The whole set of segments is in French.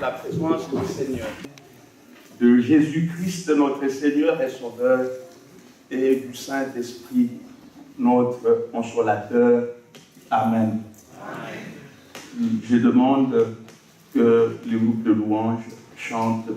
la présence du Seigneur, de Jésus-Christ, notre Seigneur et Sauveur, et du Saint-Esprit, notre Consolateur. Amen. Amen. Je demande que le groupe de louanges chante.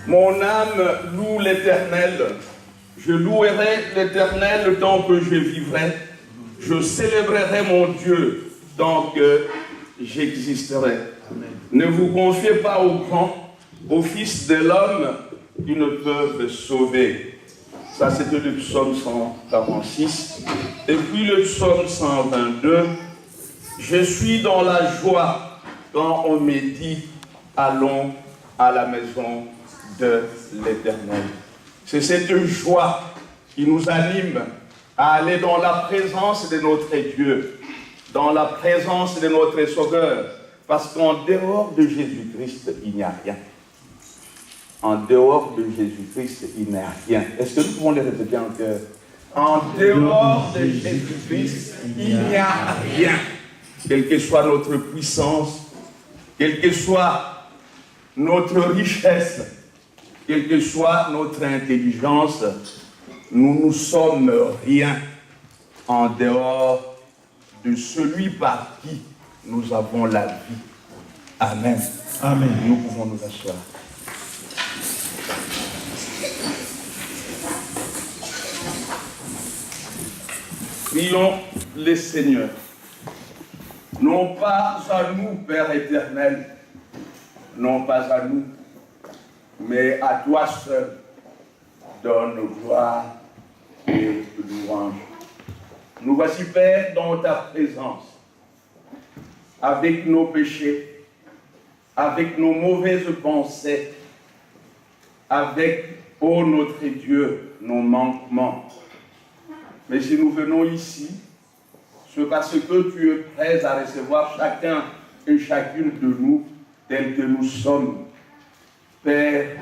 Mon âme loue l'Éternel. Je louerai l'Éternel tant que je vivrai. Je célébrerai mon Dieu tant que j'existerai. Ne vous confiez pas aux grands, aux fils de l'homme qui ne peuvent sauver. Ça, c'était le psaume 146. Et puis le psaume 122. Je suis dans la joie quand on me dit « Allons à la maison de l'Éternel ». C'est cette joie qui nous anime à aller dans la présence de notre Dieu, dans la présence de notre Sauveur, parce qu'en dehors de Jésus-Christ, il n'y a rien. En dehors de Jésus-Christ, il n'y a rien. Est-ce que nous pouvons les répéter en cœur? En dehors de Jésus-Christ, il n'y a rien. Quelle que soit notre puissance, quelle que soit notre richesse, quelle que soit notre intelligence, nous ne sommes rien en dehors de celui par qui nous avons la vie. Amen. Amen. Nous pouvons nous asseoir. Prions le Seigneur. Non pas à nous, Père éternel, non pas à nous, mais à toi seul, donne gloire et louange. Nous voici, Père, dans ta présence, avec nos péchés, avec nos mauvaises pensées, avec, ô notre Dieu, nos manquements. Mais si nous venons ici, c'est parce que tu es prêt à recevoir chacun et chacune de nous tels que nous sommes. Père,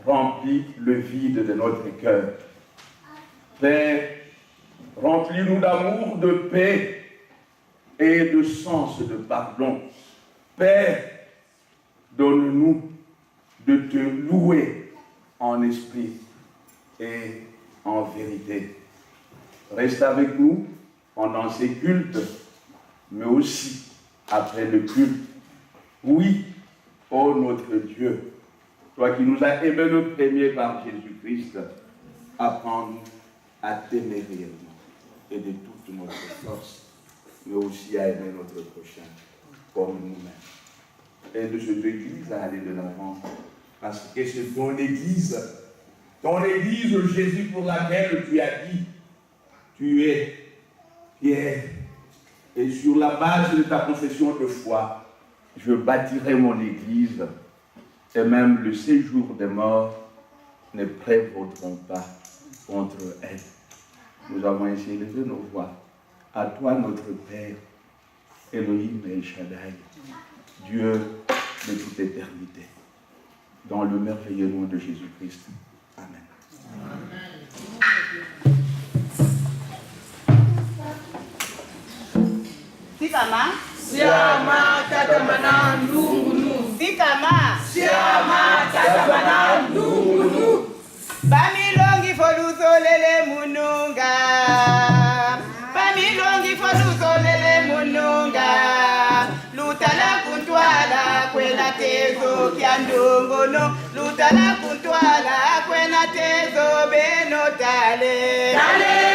remplis le vide de notre cœur. Père, Remplis-nous d'amour, de paix et de sens de pardon. Père, donne-nous de te louer en esprit et en vérité. Reste avec nous pendant ces cultes, mais aussi après le culte. Oui, ô notre Dieu, toi qui nous as aimés le premier par Jésus-Christ, apprends-nous à t'aimer réellement et de toute notre force, mais aussi à aimer notre prochain comme nous-mêmes. Et de cette Église à aller de l'avant, parce que c'est ton Église, Jésus, pour laquelle tu as dit, tu es Pierre, et sur la base de ta confession de foi, je bâtirai mon Église, et même le séjour des morts ne prévaudront pas contre elle. Nous avons ainsi élevé nos voix à toi, notre Père, Elohim El Shaddai, Dieu de toute éternité, dans le merveilleux nom de Jésus-Christ. Amen. Sikama Siama takamana ndungunu. Sikama Siama takamana ndungunu. Bamilongi foluzolele mununga. Bamilongi foluzolele mununga. Lutala kuntwala kwela tezo kya ndongono. Lutala kuntwala kwela tezo beno dale. Dale.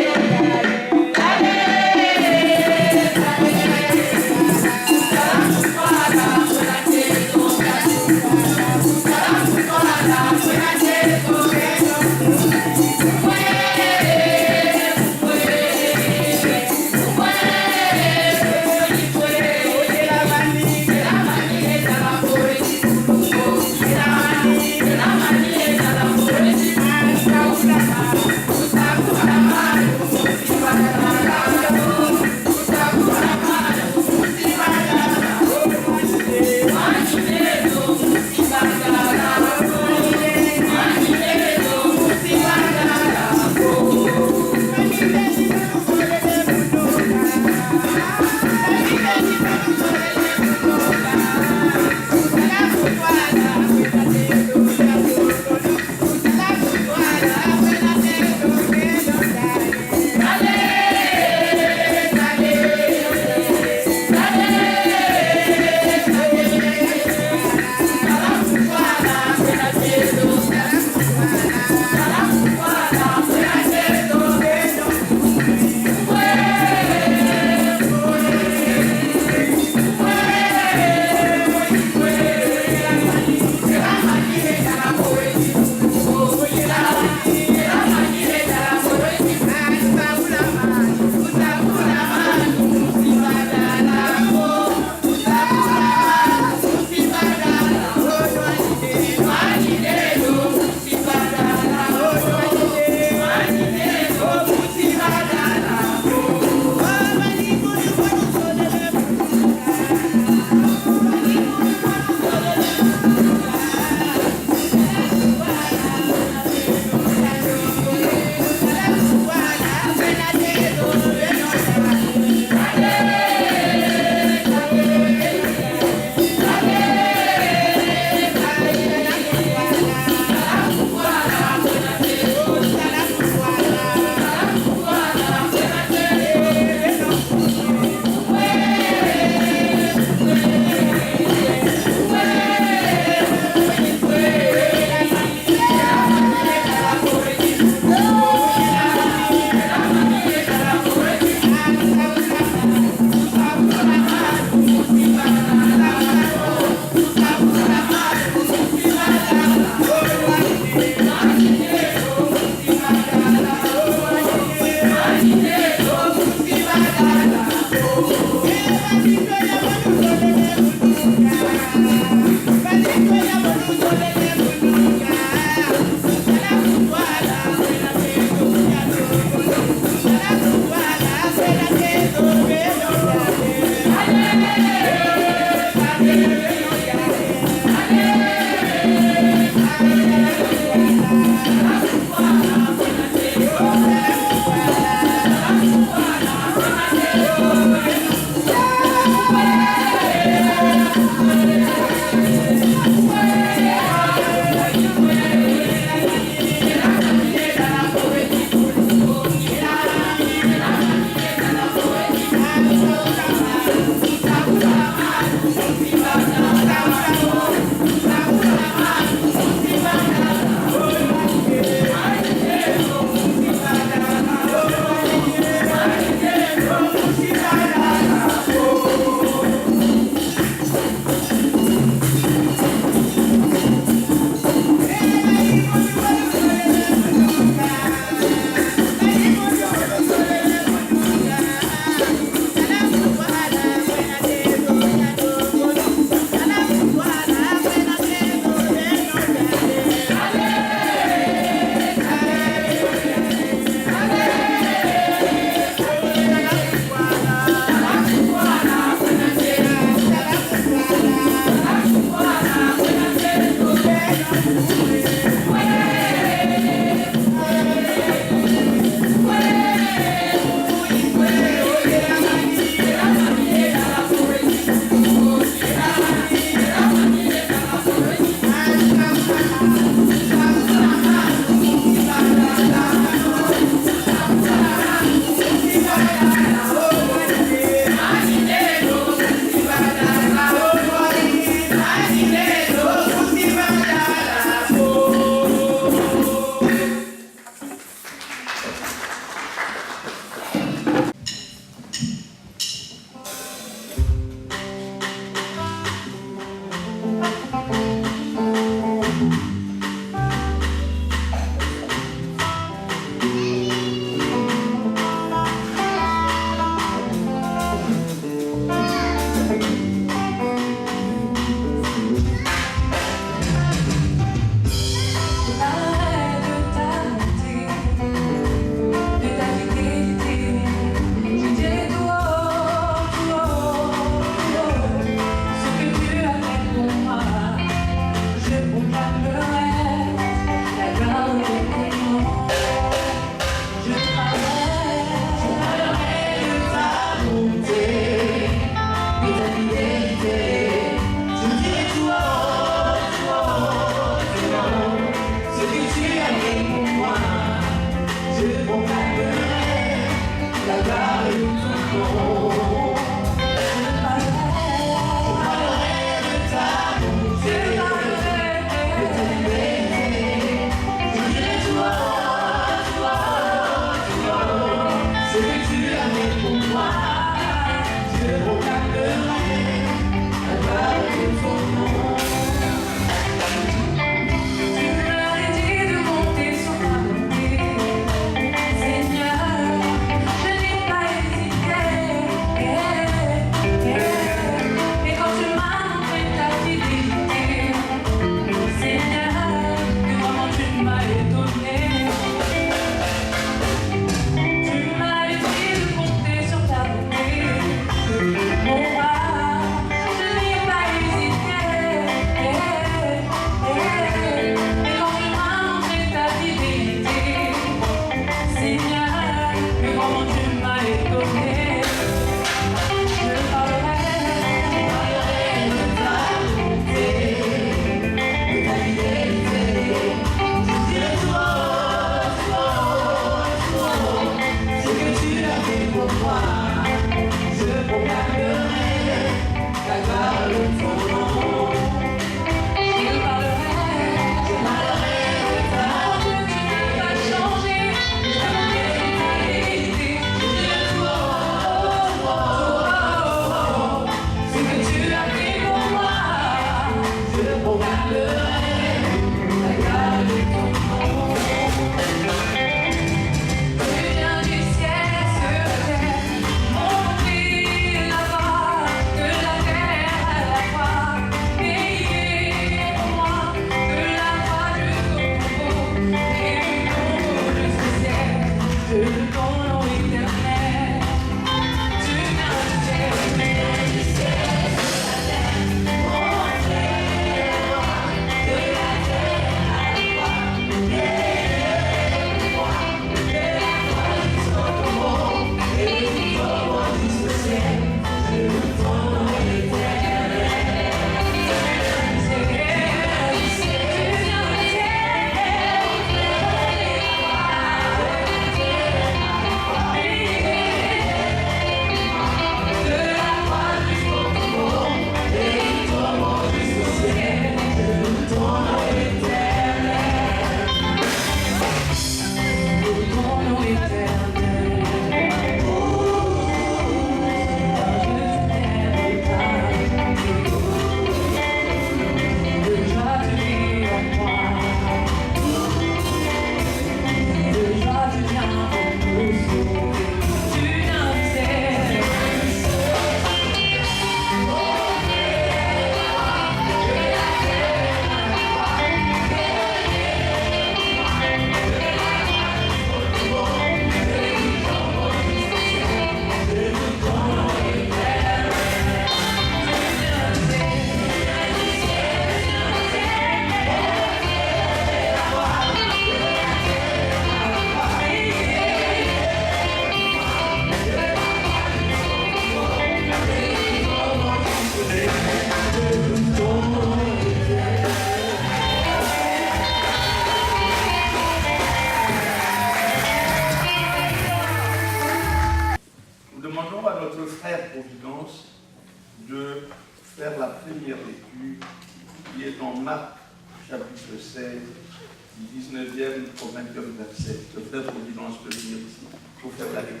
du 19e au 20e verset. Le frère Providence peut venir ici pour faire la lecture.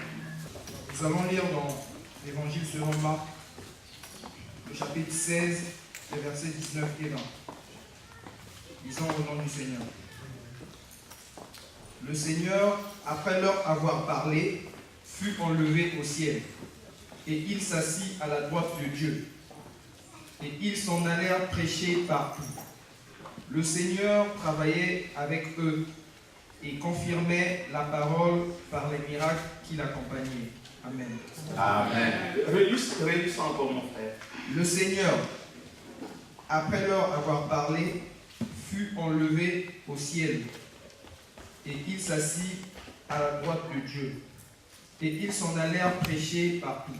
Nous allons lire dans l'Évangile selon Marc, le chapitre 16, les versets 19 et 20. Lisons au nom du Seigneur. Le Seigneur, après leur avoir parlé, fut enlevé au ciel, et il s'assit à la droite de Dieu. Et ils s'en allèrent prêcher partout. Le Seigneur travaillait avec eux et confirmait la parole par les miracles qui l'accompagnaient. Amen. Amen. Relis encore, mon frère. Le Seigneur, après leur avoir parlé, fut enlevé au ciel, et il s'assit à la droite de Dieu. Et ils s'en allèrent prêcher partout.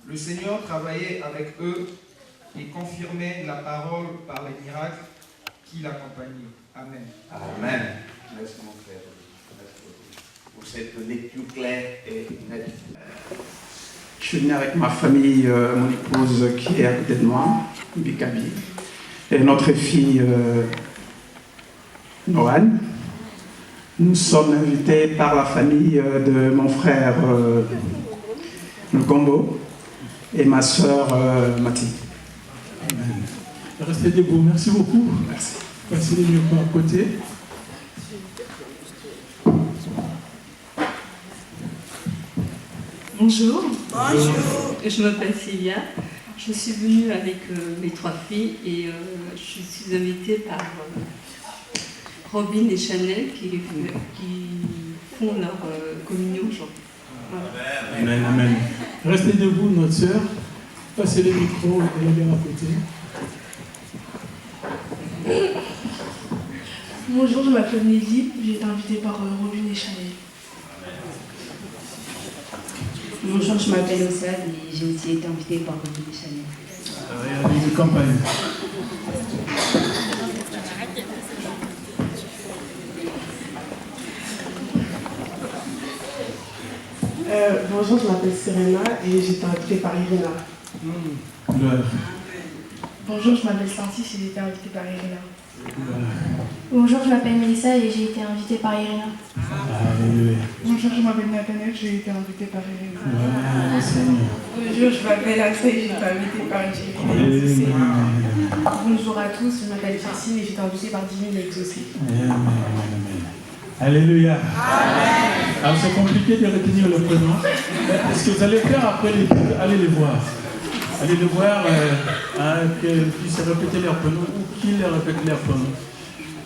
Le Seigneur travaillait avec eux et confirmait la parole par les miracles qui l'accompagnaient. Amen. Amen. Merci mon frère. Merci beaucoup pour cette lecture claire et nette. Je suis venu avec ma famille, mon épouse qui est à côté de moi, Bikabi, et notre fille Noan. Nous sommes invités par la famille de mon frère le Gombo et ma soeur Mathilde. Amen. Restez debout, merci beaucoup. Merci. Passez les micros à côté. Bonjour. Bonjour. Je m'appelle Célia. Je suis venue avec mes 3 filles et je suis invitée par Robin et Chanel qui font leur communion aujourd'hui. Voilà. Amen, amen. Restez debout, notre sœur. Passez les micros et les à côté. Bonjour, je m'appelle Nelly, j'ai été invitée par Robin et Chanel. Bonjour, je m'appelle Ossad et j'ai aussi été invitée par Robin et Chanel. Regardez de campagne. Bonjour, je m'appelle Serena et j'ai été invitée par Irina. Bonjour, je m'appelle Santis et j'ai été invitée par Irina. Bonjour, je m'appelle Mélissa et j'ai été invitée par Irina. Alléluia. Bonjour, je m'appelle Nathaniel, j'ai été invitée par Irina. Voilà, Seigneur. Bonjour, je m'appelle Assa et j'ai été invitée par Jérémy. Bonjour à tous, je m'appelle Jessine et j'ai été invitée par Divine Exaucée. Amen, amen. Alléluia. Amen. Alors c'est compliqué de retenir le prénom. Est-ce que vous allez faire après les deux? Allez les voir. Allez les voir, qu'ils puissent répéter leur prénom ou qu'ils répètent leur prénom.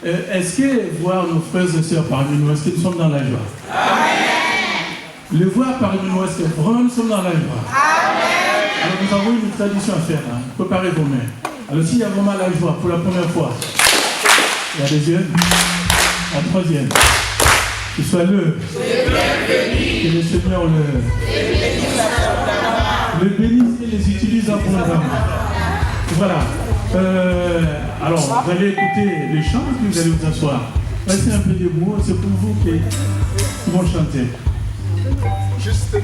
Est-ce que voir nos frères et sœurs parmi nous, est-ce que nous sommes dans la joie? Amen. Les voir parmi nous, est-ce que vraiment nous sommes dans la joie? Amen. Alors nous avons une tradition à faire. Préparez vos mains. Alors s'il y a vraiment la joie pour la première fois, la deuxième, la troisième, que soit le que le Seigneur le bénisse et les utilise abondamment. Voilà. Alors, vous allez écouter les chants et puis vous allez vous asseoir. Restez un peu debout, c'est pour vous qui vont chanter. Juste.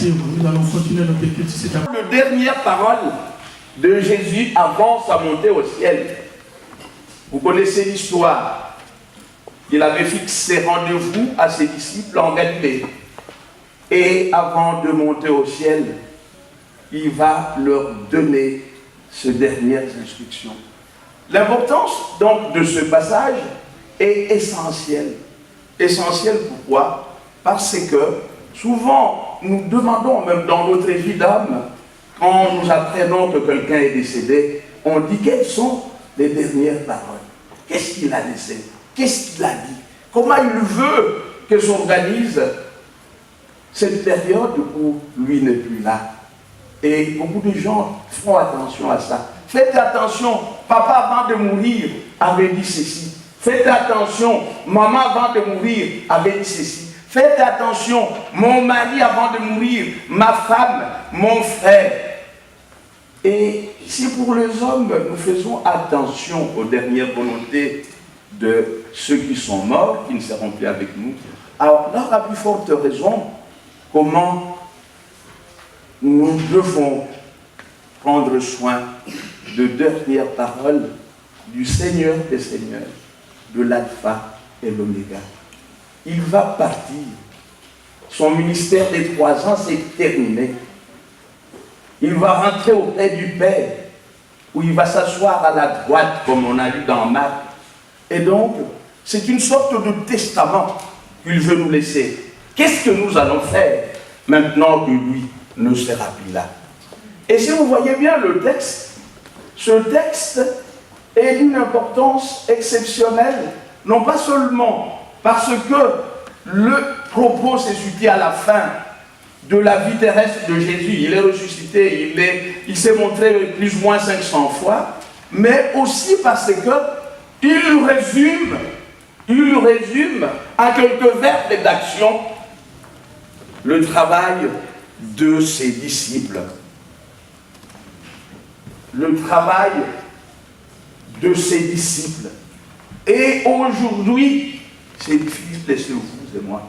Nous allons continuer notre étude. La dernière parole de Jésus avant sa montée au ciel. Vous connaissez l'histoire. Il avait fixé rendez-vous à ses disciples en Galilée. Et avant de monter au ciel, il va leur donner ces dernières instructions. L'importance donc de ce passage est essentielle. Essentielle pourquoi? Parce que souvent, nous demandons, même dans notre vie d'âme, quand nous apprenons que quelqu'un est décédé, on dit quelles sont les dernières paroles. Qu'est-ce qu'il a laissé? Qu'est-ce qu'il a dit? Comment il veut que s'organise cette période où lui n'est plus là? Et beaucoup de gens font attention à ça. Faites attention, papa avant de mourir avait dit ceci. Faites attention, maman avant de mourir avait dit ceci. Faites attention, mon mari avant de mourir, ma femme, mon frère. Et si pour les hommes, nous faisons attention aux dernières volontés de ceux qui sont morts, qui ne seront plus avec nous, alors là, à plus forte raison, comment nous devons prendre soin de dernières paroles du Seigneur des Seigneurs, de l'Alpha et l'Oméga. Il va partir. Son ministère des 3 ans s'est terminé. il va rentrer auprès du Père, où il va s'asseoir à la droite, comme on a lu dans Marc. Et donc, c'est une sorte de testament qu'il veut nous laisser. Qu'est-ce que nous allons faire maintenant que lui ne sera plus là? Et si vous voyez bien le texte, ce texte est d'une importance exceptionnelle, non pas seulement parce que le propos s'est situé à la fin de la vie terrestre de Jésus, il est ressuscité, il s'est montré plus ou moins 500 fois, mais aussi parce que il résume en quelques verbes d'action le travail de ses disciples. Le travail de ses disciples. Et aujourd'hui, ses disciples, c'est vous et moi.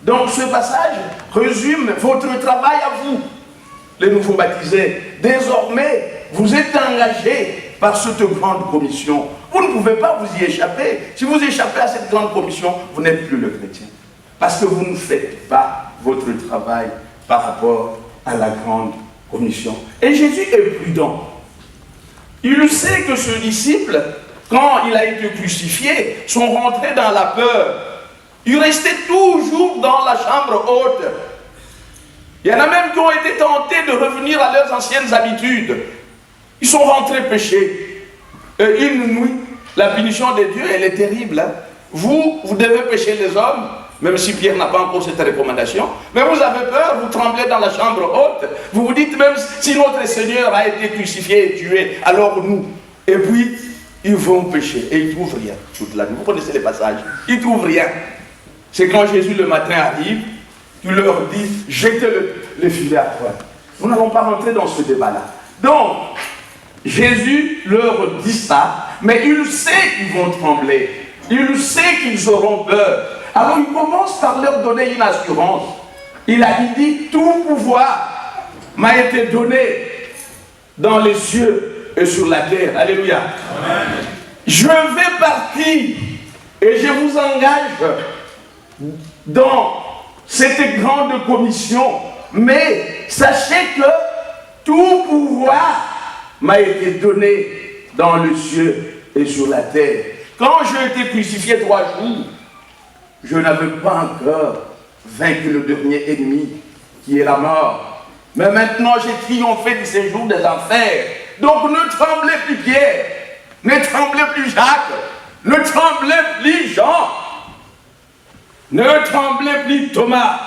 Donc ce passage résume votre travail à vous, les nouveaux baptisés. Désormais, vous êtes engagés par cette grande commission. Vous ne pouvez pas vous y échapper. Si vous échappez à cette grande commission, vous n'êtes plus le chrétien. Parce que vous ne faites pas votre travail par rapport à la grande commission. Et Jésus est prudent. Il sait que ce disciple, quand il a été crucifié, sont rentrés dans la peur. Ils restaient toujours dans la chambre haute. Il y en a même qui ont été tentés de revenir à leurs anciennes habitudes. Ils sont rentrés pécher. Et une nuit, la punition de Dieu, elle est terrible. Hein? Vous devez pécher les hommes, même si Pierre n'a pas encore cette recommandation. Mais vous avez peur, vous tremblez dans la chambre haute. Vous vous dites même si notre Seigneur a été crucifié et tué, alors nous. Et puis, ils vont pécher et ils ne trouvent rien toute la nuit. Vous connaissez les passages. Ils ne trouvent rien. C'est quand Jésus le matin arrive, tu leur dis, jetez le filet à toi. Nous n'allons pas rentrer dans ce débat-là. Donc, Jésus leur dit ça, mais il sait qu'ils vont trembler. Il sait qu'ils auront peur. Alors il commence par leur donner une assurance. Il dit, tout pouvoir m'a été donné dans les cieux et sur la terre. Alléluia. Amen. Je vais partir et je vous engage dans cette grande commission, mais sachez que tout pouvoir m'a été donné dans le ciel et sur la terre. Quand j'ai été crucifié 3 jours, je n'avais pas encore vaincu le dernier ennemi qui est la mort. Mais maintenant j'ai triomphé du séjour des enfers. Donc ne tremblez plus Pierre, ne tremblez plus Jacques, ne tremblez plus Jean, ne tremblez plus Thomas,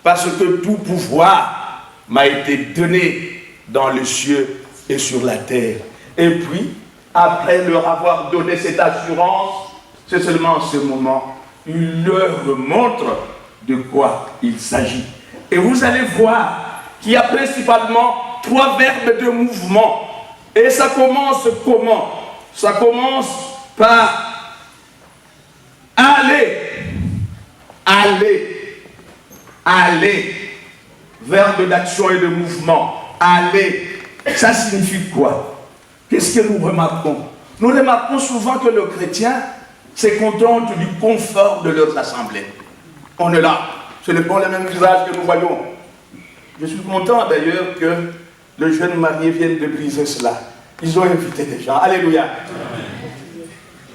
parce que tout pouvoir m'a été donné dans le ciel et sur la terre. Et puis, après leur avoir donné cette assurance, c'est seulement en ce moment, il leur montre de quoi il s'agit. Et vous allez voir qu'il y a principalement 3 verbes de mouvement. Et ça commence comment? Ça commence par aller, aller, aller. Verbe d'action et de mouvement. Aller. Ça signifie quoi? Qu'est-ce que nous remarquons? Nous remarquons souvent que le chrétien se contente du confort de leurs assemblées. On est là. Ce n'est pas le même visage que nous voyons. Je suis content d'ailleurs que le jeune marié vienne de briser cela. Ils ont invité des gens. Alléluia.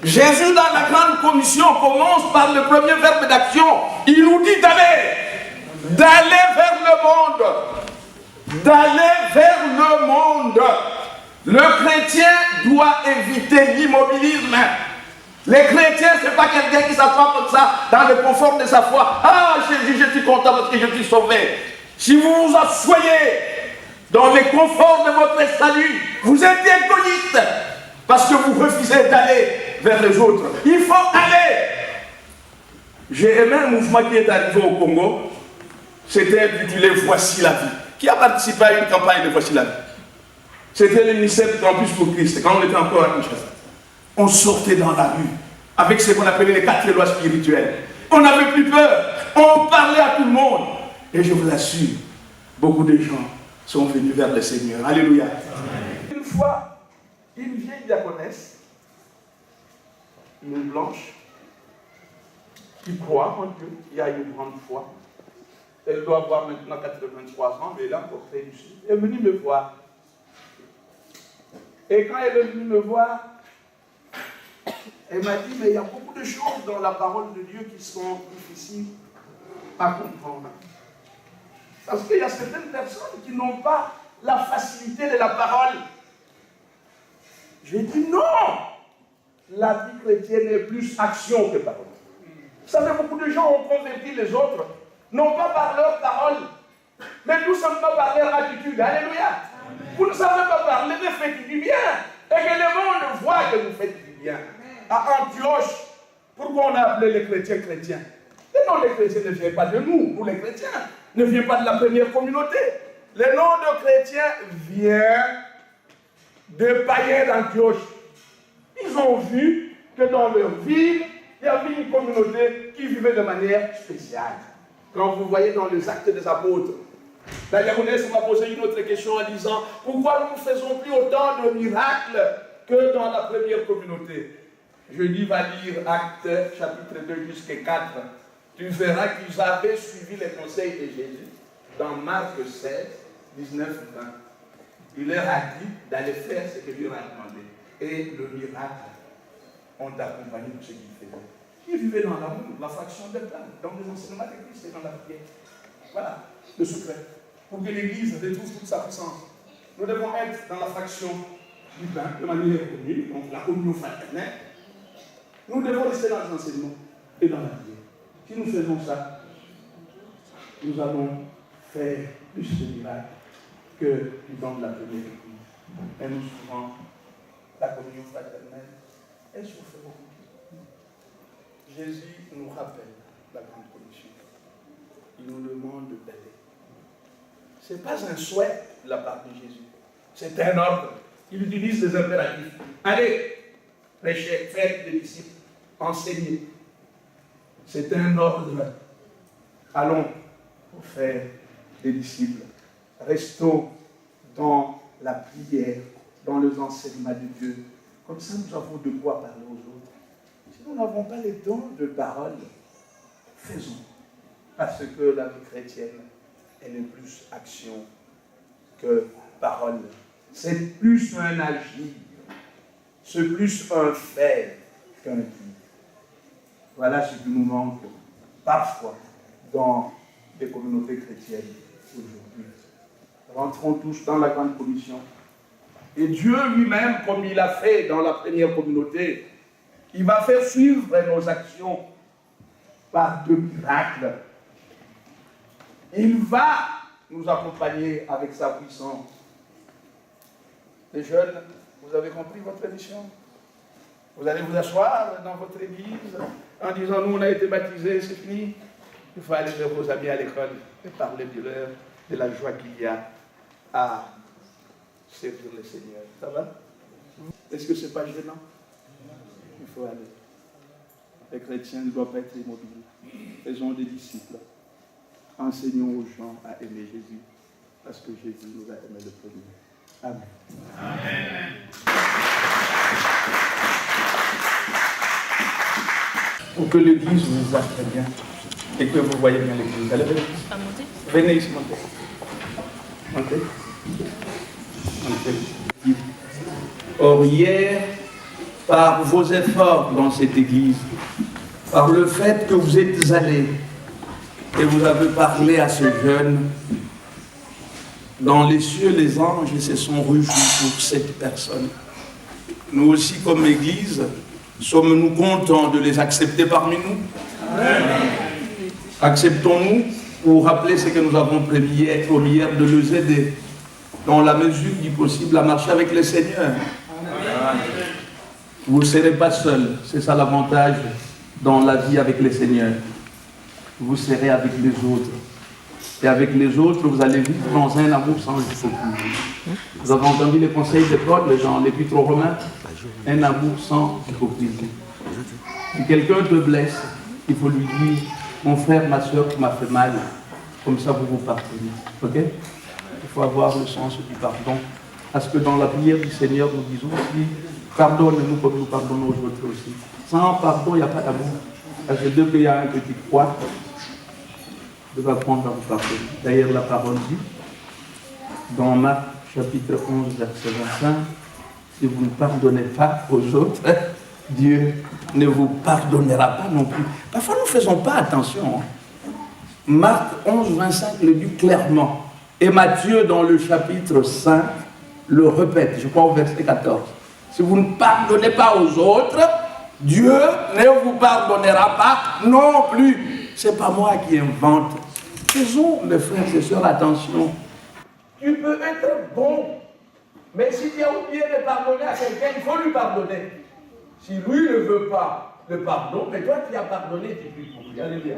Jésus, dans la grande commission, commence par le premier verbe d'action. Il nous dit d'aller. D'aller vers le monde. D'aller vers le monde. Le chrétien doit éviter l'immobilisme. Les chrétiens, ce n'est pas quelqu'un qui s'assoit comme ça dans le confort de sa foi. Ah, Jésus, je suis content parce que je suis sauvé. Si vous vous asseyez dans le confort de votre salut, vous êtes égoïste parce que vous refusez d'aller vers les autres. Il faut aller. J'ai aimé un mouvement qui est arrivé au Congo. C'était intitulé « Voici la vie ». Qui a participé à une campagne de « Voici la vie ». C'était l'UNICEF Campus pour Christ, quand on était encore à Kinshasa. On sortait dans la rue avec ce qu'on appelait les 4 lois spirituelles. On n'avait plus peur. On parlait à tout le monde. Et je vous assure, beaucoup de gens sont venus vers le Seigneur. Alléluia. Amen. Une fois, une vieille diaconesse, une blanche, qui croit en Dieu, qui a une grande foi, Elle doit avoir maintenant 83 ans, mais elle est encore très lucide. Elle est venue me voir. Et quand elle est venue me voir, elle m'a dit, mais il y a beaucoup de choses dans la parole de Dieu qui sont difficiles à comprendre. Parce qu'il y a certaines personnes qui n'ont pas la facilité de la parole. J'ai dit non! La vie chrétienne est plus action que parole. Vous savez, beaucoup de gens ont converti les autres, non pas par leur parole, mais tout simplement par leur attitude. Alléluia! Vous ne savez pas parler, mais faites du bien. Et que le monde voit que vous faites du bien. À Antioche, pourquoi on a appelé les chrétiens chrétiens? Le nom des chrétiens ne vient pas de nous. Nous, les chrétiens, ne vient pas de la première communauté. Le nom de chrétien vient des païens d'Antioche. Ils ont vu que dans leur ville, il y avait une communauté qui vivait de manière spéciale. Quand vous voyez dans les actes des apôtres, la diaconesse m'a posé une autre question en disant, pourquoi nous ne faisons plus autant de miracles que dans la première communauté? Je dis, va lire Actes chapitre 2 jusqu'à 4. Tu verras qu'ils avaient suivi les conseils de Jésus dans Marc 16, 19, 20. Il leur a dit d'aller faire ce que Dieu a demandé. Et le miracle ont accompagné tout ce qu'ils faisaient. Ils vivaient dans l'amour, la fraction de pain, dans les enseignements de Christ et dans la prière. Voilà le secret. Pour que l'Église retrouve toute sa puissance. Nous devons être dans la fraction du pain de manière commune, donc la communion fraternelle. Nous devons rester dans les enseignements et dans la prière. Si nous faisons ça, nous allons faire plus de miracles que dans la première Église. Et nous souvent la communion fraternelle est souffert beaucoup. Jésus nous rappelle la grande commission. Il nous demande d'aller. Ce n'est pas un souhait de la part de Jésus. C'est un ordre. Il utilise des impératifs. Allez, prêchez, faites des disciples, enseignez. C'est un ordre. Allons pour faire des disciples. Restons dans la prière, dans les enseignements de Dieu. Comme ça, nous avons de quoi parler aux autres. Si nous n'avons pas les dons de parole, faisons. Parce que la vie chrétienne, elle est plus action que parole. C'est plus un agir. C'est plus un faire qu'un dire. Voilà ce qui nous manque parfois dans les communautés chrétiennes aujourd'hui. Rentrons tous dans la grande commission. Et Dieu lui-même, comme il a fait dans la première communauté, il va faire suivre nos actions par de miracles. Il va nous accompagner avec sa puissance. Les jeunes, vous avez compris votre mission? Vous allez vous asseoir dans votre église en disant, nous on a été baptisés, c'est fini. Il faut aller vers vos amis à l'école et parler de la joie qu'il y a à servir le Seigneur. Ça va? Est-ce que ce n'est pas gênant? Il faut aller. Les chrétiens ne doivent pas être immobiles. Faisons des disciples. Enseignons aux gens à aimer Jésus. Parce que Jésus nous a aimé le premier. Amen. Amen. Pour que l'église vous voit très bien et que vous voyez bien l'église. Allez, venez. Venez ici, montez. Montez. Montez. Or, hier, par vos efforts dans cette église, par le fait que vous êtes allés et vous avez parlé à ce jeune, dans les cieux, les anges se sont réjouis pour cette personne. Nous aussi, comme Église, sommes-nous contents de les accepter parmi nous? Acceptons-nous pour rappeler ce que nous avons prévu hier, de les aider, dans la mesure du possible, à marcher avec le Seigneur. Vous ne serez pas seul, c'est ça l'avantage dans la vie avec le Seigneur. Vous serez avec les autres. Et avec les autres, vous allez vivre dans un amour sans hypocrisie. Vous avez entendu les conseils de Paul, dans l'Épître aux Romains? Un amour sans hypocrisie. Si quelqu'un te blesse, il faut lui dire, mon frère, ma soeur qui m'a fait mal, comme ça vous vous pardonnez. Ok? Il faut avoir le sens du pardon. Parce que dans la prière du Seigneur, nous disons aussi, pardonne-nous comme nous pardonnons aux autres aussi. Sans pardon, il n'y a pas d'amour. Parce que dès qu'il y a un petit poids, devez apprendre à vous pardonner. D'ailleurs, la parole dit, dans Marc chapitre 11, verset 25, si vous ne pardonnez pas aux autres, Dieu ne vous pardonnera pas non plus. Parfois, nous ne faisons pas attention. Marc 11, 25 le dit clairement. Et Matthieu, dans le chapitre 5, le répète, je crois au verset 14. Si vous ne pardonnez pas aux autres, Dieu ne vous pardonnera pas non plus. Ce n'est pas moi qui invente. Faisons, mes frères et sœurs, attention. Tu peux être bon, mais si tu as oublié de pardonner à quelqu'un, il faut lui pardonner. Si lui ne veut pas le pardon, mais toi tu as pardonné, tu peux pour lui. Allez bien.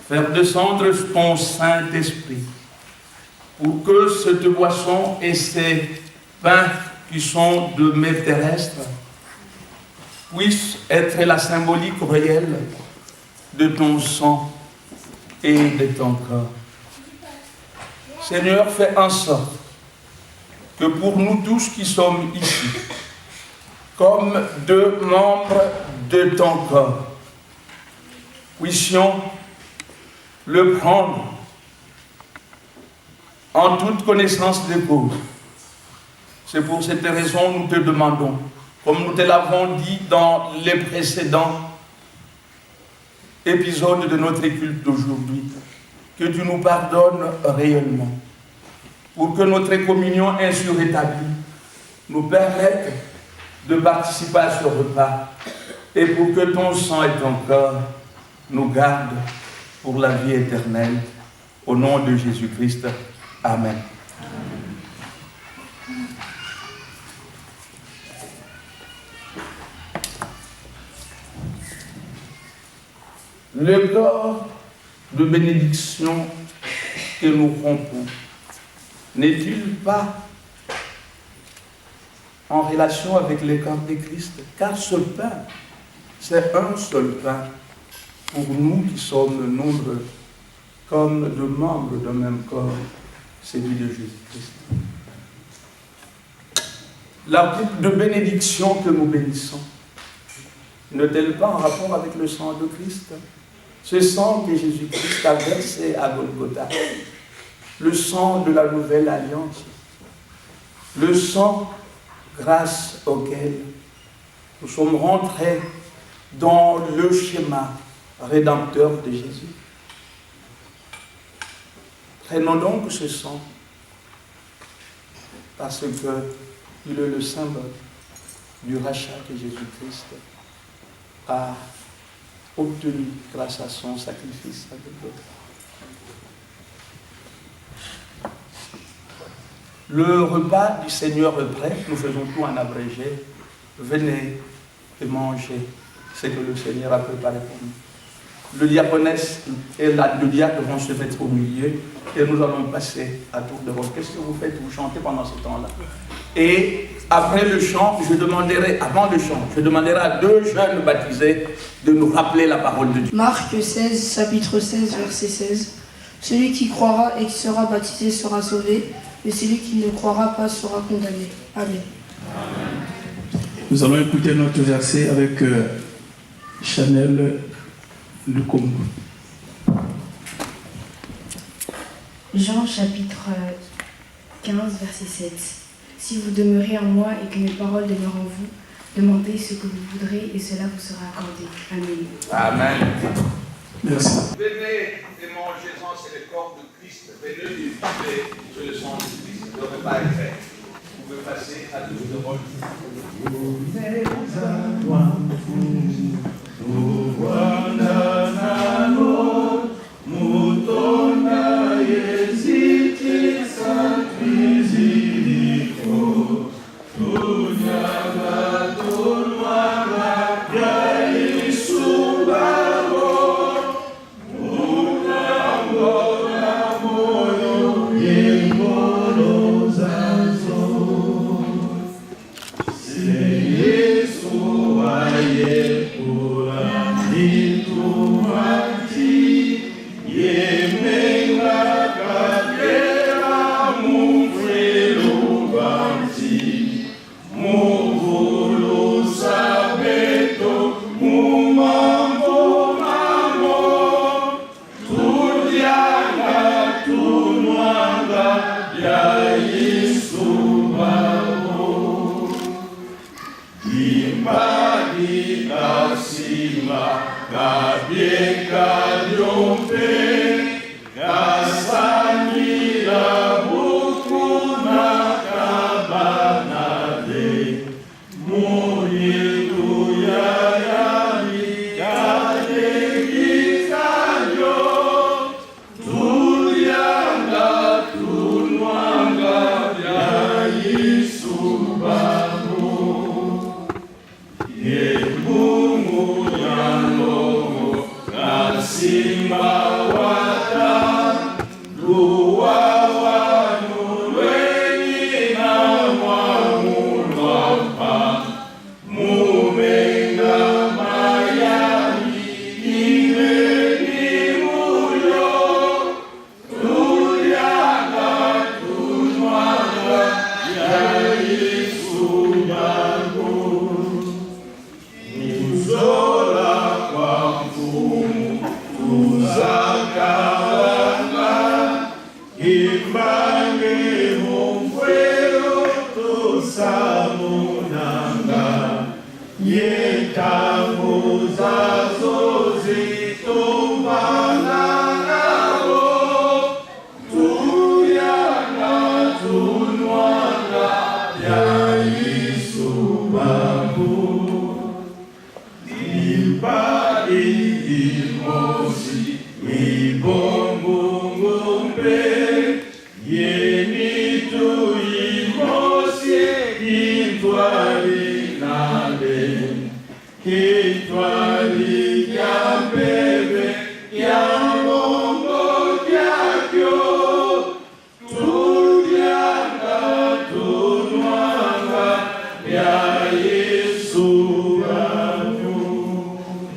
Faire descendre ton Saint-Esprit pour que cette boisson et ces pains qui sont de mets terrestres puissent être la symbolique réelle de ton sang et de ton corps. Seigneur, fais en sorte que pour nous tous qui sommes ici, comme deux membres de ton corps, puissions le prendre en toute connaissance de cause. C'est pour cette raison que nous te demandons, comme nous te l'avons dit dans les précédents épisodes de notre culte d'aujourd'hui, que tu nous pardonnes réellement, pour que notre communion ainsi rétablie nous permette de participer à ce repas et pour que ton sang et ton corps nous gardent pour la vie éternelle. Au nom de Jésus-Christ. Amen. Le corps de bénédiction que nous rompons n'est-il pas en relation avec le corps de Christ? Car ce pain, c'est un seul pain pour nous qui sommes nombreux, comme de membres d'un même corps, celui de Jésus-Christ. La coupe de bénédiction que nous bénissons n'est-elle pas en rapport avec le sang de Christ? Ce sang que Jésus-Christ a versé à Golgotha, le sang de la nouvelle alliance, le sang grâce auquel nous sommes rentrés dans le schéma rédempteur de Jésus. Prenons donc ce sang, parce qu'il est le symbole du rachat que Jésus-Christ a obtenu grâce à son sacrifice à Golgotha. Le repas du Seigneur est prêt, nous faisons tout en abrégé. Venez et mangez ce que le Seigneur a préparé pour nous. Le diaconesse et le diacre vont se mettre au milieu et nous allons passer à tour de rôle. Qu'est-ce que vous faites? Vous chantez pendant ce temps-là. Et après le chant, avant le chant, je demanderai à 2 jeunes baptisés de nous rappeler la parole de Dieu. Marc 16, chapitre 16, verset 16. Celui qui croira et qui sera baptisé sera sauvé, mais celui qui ne croira pas sera condamné. Amen. Nous allons écouter notre verset avec Chanel Lukombo. Jean chapitre 15, verset 7. Si vous demeurez en moi et que mes paroles demeurent en vous, demandez ce que vous voudrez et cela vous sera accordé. Amen. Amen. Merci. Venez et mangez-en, c'est le corps de Christ. Venez et vivez, c'est le sang de Christ. Le repas est fait. Vous pouvez passer à tour de rôle.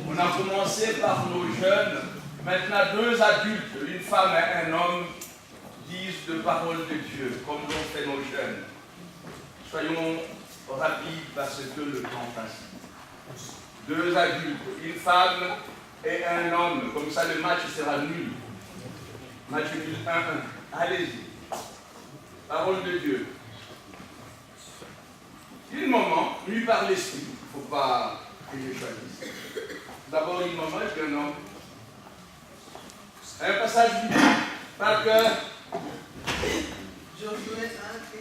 On a commencé par nos jeunes. maintenant 2 adultes, une femme et un homme, disent de parole de Dieu, comme l'ont fait nos jeunes. Soyons rapides parce que le temps passe. 2 adultes, une femme et un homme, comme ça le match sera nul. Match nul 1-1. Allez-y. Parole de Dieu. Une maman, lue par l'esprit, il ne faut pas que je choisisse. D'abord une maman et puis un homme. Un passage biblique, par cœur. Josué 1, qui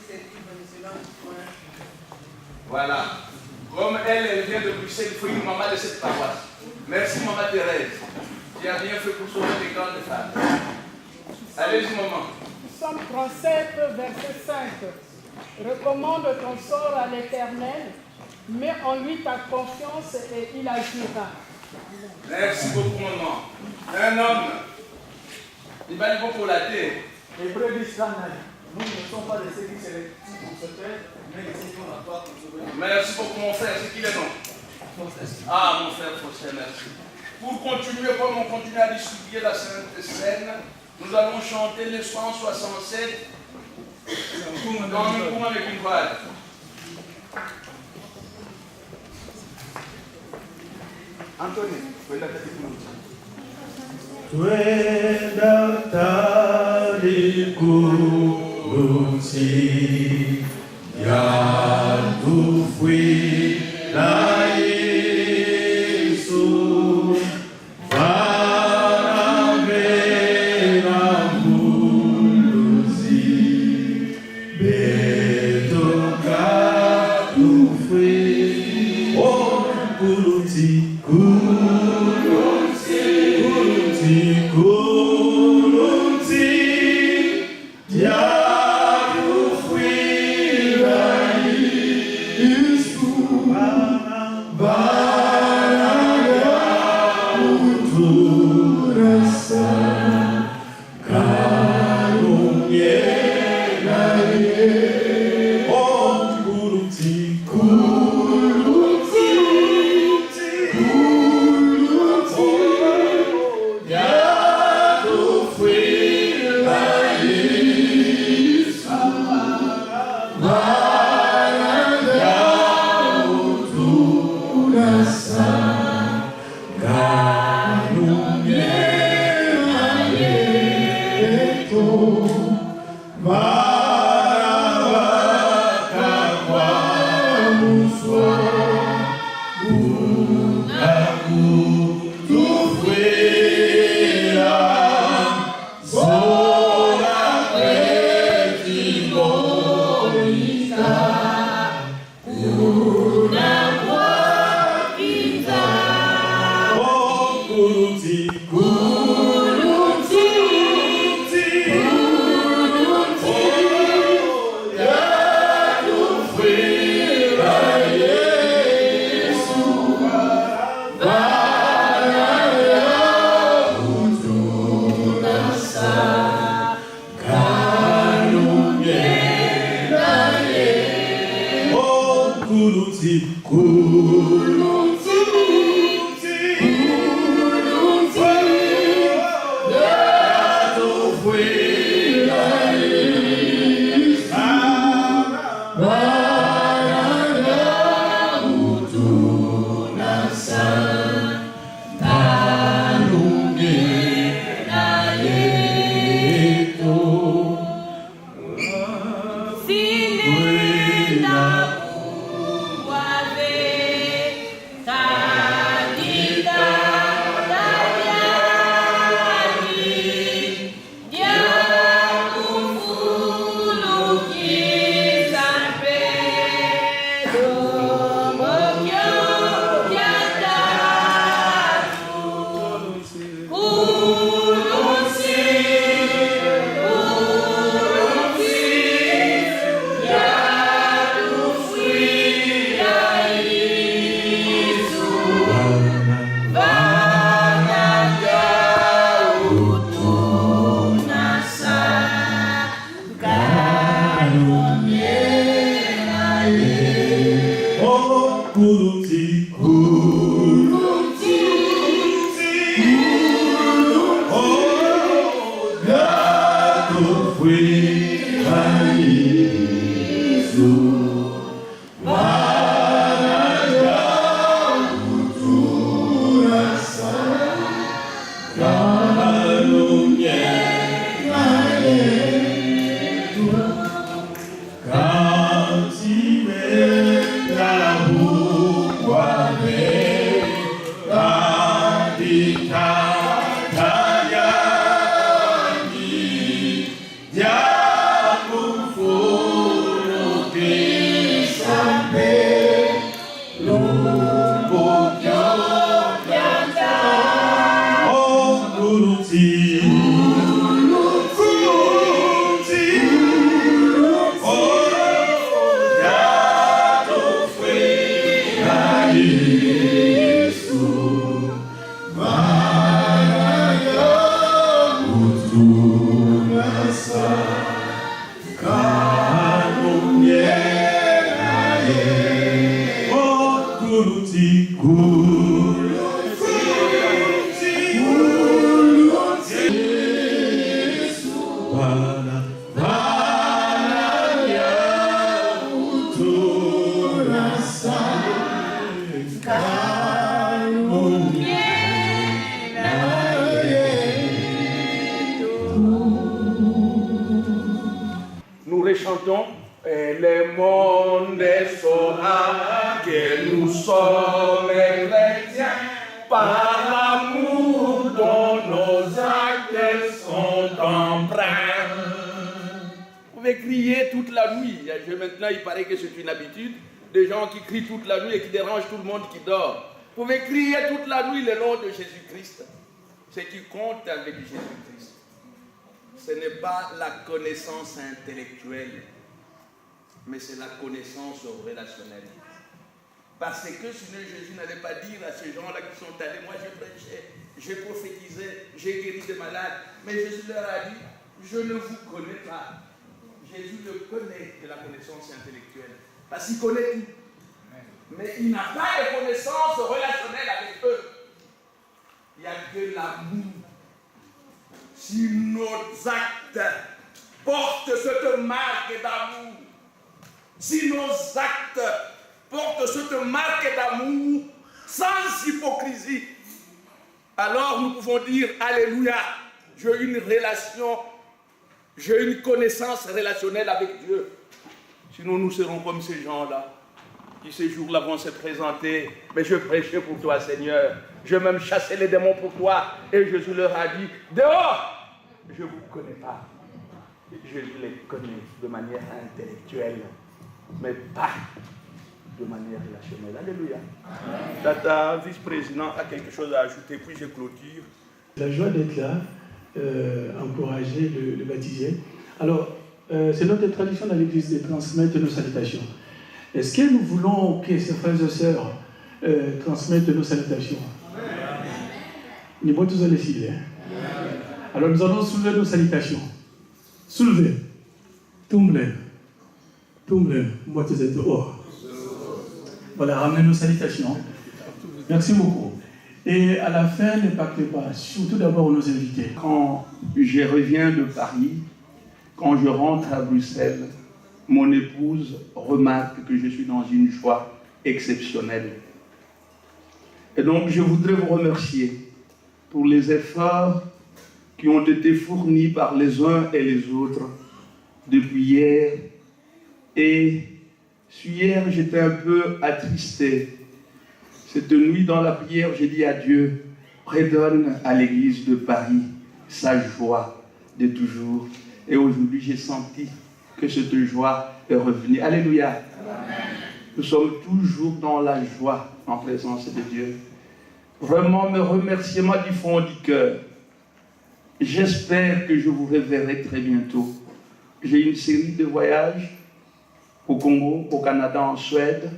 Voilà. Comme elle vient de Bruxelles, il faut une maman de cette paroisse. Merci maman Thérèse. Tu as bien fait pour sauver des grandes femmes. Allez-y maman. Psaume 37, verset 5. Recommande ton sort à l'Éternel, mets en lui ta confiance et il agira. Merci beaucoup maman. Un homme, il va aller pour la terre. Hébreux 10, 39. Nous ne sommes pas de ceux qui se réussissent pour se faire, mais de ceux qui ont la foi pour se faire. Merci beaucoup mon frère, c'est qui le nom? Ah mon frère Faustin, merci. Pour continuer, comme on continue à distribuer la Sainte Seine, nous allons chanter le 167 dans le courant avec une voix. Anthony, vous la tête pour nous. Tuendatari kuruti yatufwi la Yesu varavera muluzi betoka tufwi o kuruti Oh le monde saura que nous sommes chrétiens par l'amour dont nos actes sont empreints. Vous pouvez crier toute la nuit. Maintenant, il paraît que c'est une habitude. Des gens qui crient toute la nuit et qui dérangent tout le monde qui dort. Vous pouvez crier toute la nuit le nom de Jésus-Christ. Ce qui compte avec Jésus-Christ, ce n'est pas la connaissance intellectuelle, mais c'est la connaissance relationnelle. Parce que sinon Jésus n'allait pas dire à ces gens-là qui sont allés, moi j'ai prêché, j'ai prophétisé, j'ai guéri des malades, mais Jésus leur a dit, je ne vous connais pas. Jésus le connaît de la connaissance intellectuelle, parce qu'il connaît tout. Mais il n'a pas de connaissance relationnelle avec eux. Il n'y a que l'amour. Si nos actes portent cette marque d'amour, si nos actes portent cette marque d'amour sans hypocrisie, alors nous pouvons dire Alléluia, j'ai une relation, j'ai une connaissance relationnelle avec Dieu. Sinon nous serons comme ces gens-là qui ces jours-là vont se présenter, mais je prêchais pour toi Seigneur, je même chassais les démons pour toi, et Jésus leur a dit, dehors, je ne vous connais pas. Je les connais de manière intellectuelle, mais pas de manière relationnelle. Alléluia. Tata, vice-président, a quelque chose à ajouter, puis je clôture. La joie d'être là, encourager le baptisé. Alors, c'est notre tradition dans l'Église de transmettre nos salutations. Est-ce que nous voulons que ces frères et sœurs transmettent nos salutations? Nous sommes tous ici. Alors nous allons soulever nos salutations. Soulevez. Tombez. Tombez. Moi, tu êtes dehors. Voilà, ramenez nos salutations. Merci beaucoup. Et à la fin, ne partez pas. Surtout d'abord nos invités. Quand je reviens de Paris, quand je rentre à Bruxelles, mon épouse remarque que je suis dans une joie exceptionnelle. Et donc, je voudrais vous remercier pour les efforts qui ont été fournis par les uns et les autres depuis hier. Et hier, j'étais un peu attristé. Cette nuit, dans la prière, j'ai dit à Dieu, redonne à l'Église de Paris sa joie de toujours. Et aujourd'hui, j'ai senti que cette joie est revenue. Alléluia. Amen. Nous sommes toujours dans la joie en présence de Dieu. Vraiment, mes remerciements du fond du cœur. J'espère que je vous reverrai très bientôt. J'ai une série de voyages au Congo, au Canada, en Suède.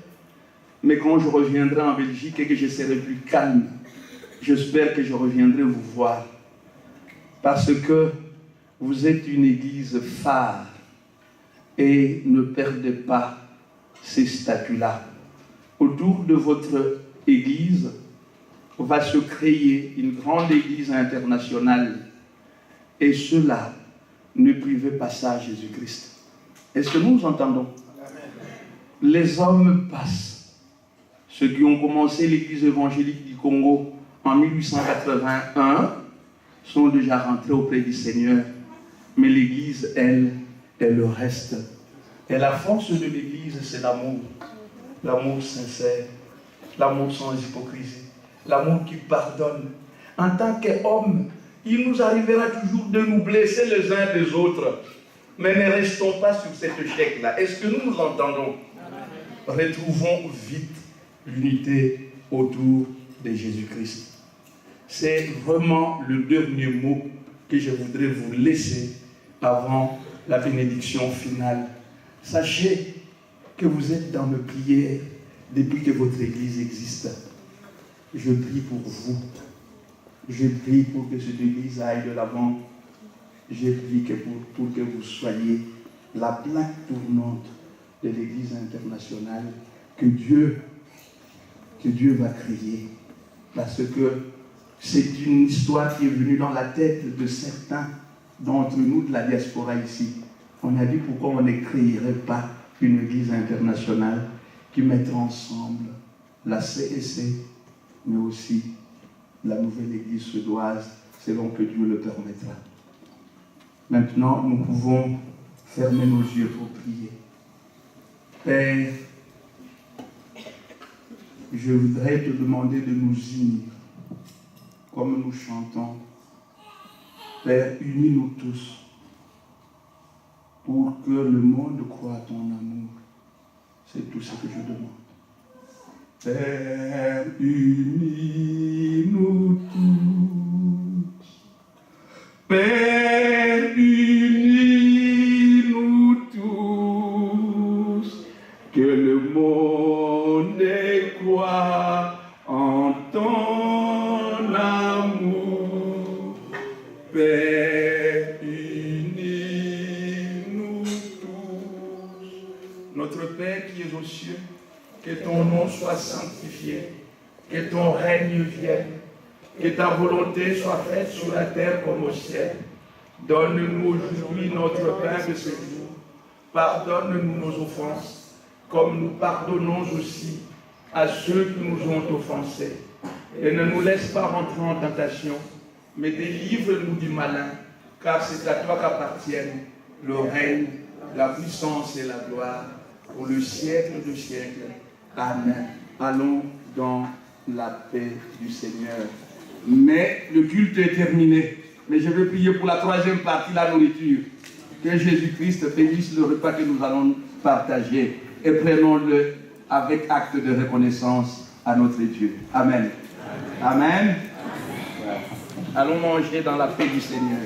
Mais quand je reviendrai en Belgique et que je serai plus calme, j'espère que je reviendrai vous voir. Parce que vous êtes une église phare. Et ne perdez pas ces statuts-là. Autour de votre église va se créer une grande église internationale. Et cela, ne privez pas ça à Jésus-Christ. Est-ce que nous entendons? Les hommes passent. Ceux qui ont commencé l'église évangélique du Congo en 1881 sont déjà rentrés auprès du Seigneur. Mais l'église, elle reste. Et la force de l'église, c'est l'amour. L'amour sincère. L'amour sans hypocrisie. L'amour qui pardonne. En tant qu'homme, il nous arrivera toujours de nous blesser les uns des autres. Mais ne restons pas sur cet échec-là. Est-ce que nous entendons? Retrouvons vite l'unité autour de Jésus-Christ. C'est vraiment le dernier mot que je voudrais vous laisser avant la bénédiction finale. Sachez que vous êtes dans mes prières depuis que votre Église existe. Je prie pour vous. Je prie pour que cette Église aille de l'avant. Je prie que pour que vous soyez la plaque tournante de l'Église internationale que Dieu va créer. Parce que c'est une histoire qui est venue dans la tête de certains d'entre nous de la diaspora ici. On a dit pourquoi on ne créerait pas une Église internationale qui mettrait ensemble la CEC, mais aussi la nouvelle Église suédoise, selon que Dieu le permettra. Maintenant, nous pouvons fermer nos yeux pour prier. Père, je voudrais te demander de nous unir, comme nous chantons. Père, unis-nous tous, pour que le monde croie à ton amour. C'est tout ce que je demande. Père, unis-nous tous. Père, unis-nous tous. Que le monde croie en ton amour. Père, unis-nous tous. Notre Père qui es aux cieux, que ton nom soit sanctifié, que ton règne vienne, que ta volonté soit faite sur la terre comme au ciel. Donne-nous aujourd'hui notre pain de ce jour. Pardonne-nous nos offenses, comme nous pardonnons aussi à ceux qui nous ont offensés. Et ne nous laisse pas rentrer en tentation, mais délivre-nous du malin, car c'est à toi qu'appartiennent le règne, la puissance et la gloire, pour le siècle de siècles. Amen. Allons dans la paix du Seigneur. Mais le culte est terminé. Mais je veux prier pour la troisième partie, la nourriture. Que Jésus-Christ bénisse le repas que nous allons partager. Et prenons-le avec acte de reconnaissance à notre Dieu. Amen. Amen. Amen. Allons manger dans la paix du Seigneur.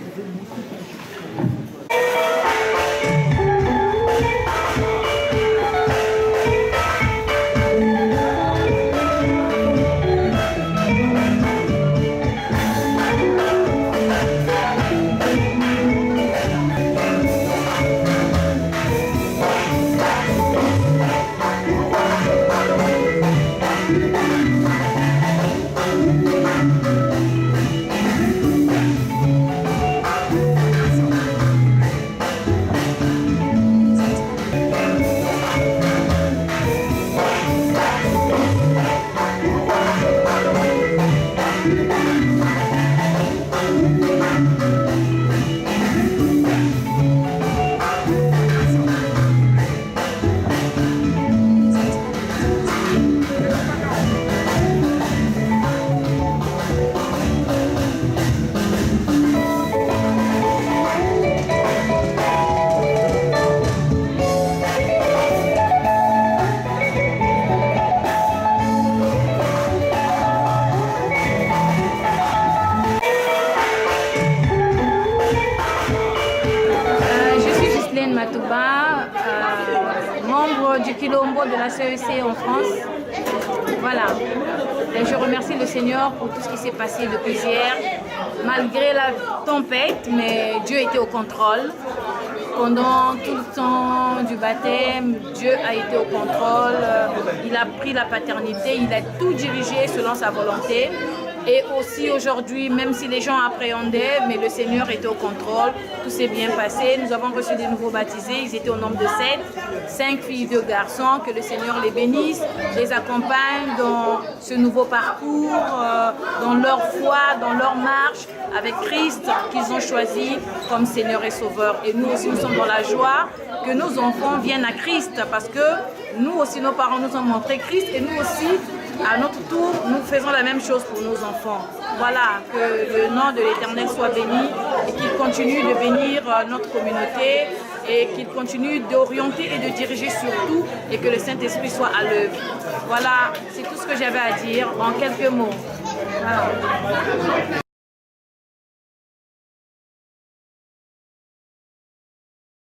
membre du Quilombo de la CEC en France. Voilà. Et je remercie le Seigneur pour tout ce qui s'est passé depuis hier. Malgré la tempête, mais Dieu était au contrôle. Pendant tout le temps du baptême, Dieu a été au contrôle. Il a pris la paternité, il a tout dirigé selon sa volonté. Et aussi aujourd'hui, même si les gens appréhendaient, mais le Seigneur était au contrôle, tout s'est bien passé. Nous avons reçu des nouveaux baptisés, ils étaient au nombre de 7, 5 filles, 2 garçons. Que le Seigneur les bénisse, les accompagne dans ce nouveau parcours, dans leur foi, dans leur marche avec Christ qu'ils ont choisi comme Seigneur et Sauveur. Et nous aussi, nous sommes dans la joie que nos enfants viennent à Christ, parce que nous aussi, nos parents nous ont montré Christ, et nous aussi, à notre tour, nous faisons la même chose pour nos enfants. Voilà, que le nom de l'Éternel soit béni et qu'il continue de bénir notre communauté et qu'il continue d'orienter et de diriger surtout, et que le Saint-Esprit soit à l'œuvre. Voilà, c'est tout ce que j'avais à dire en quelques mots. Voilà.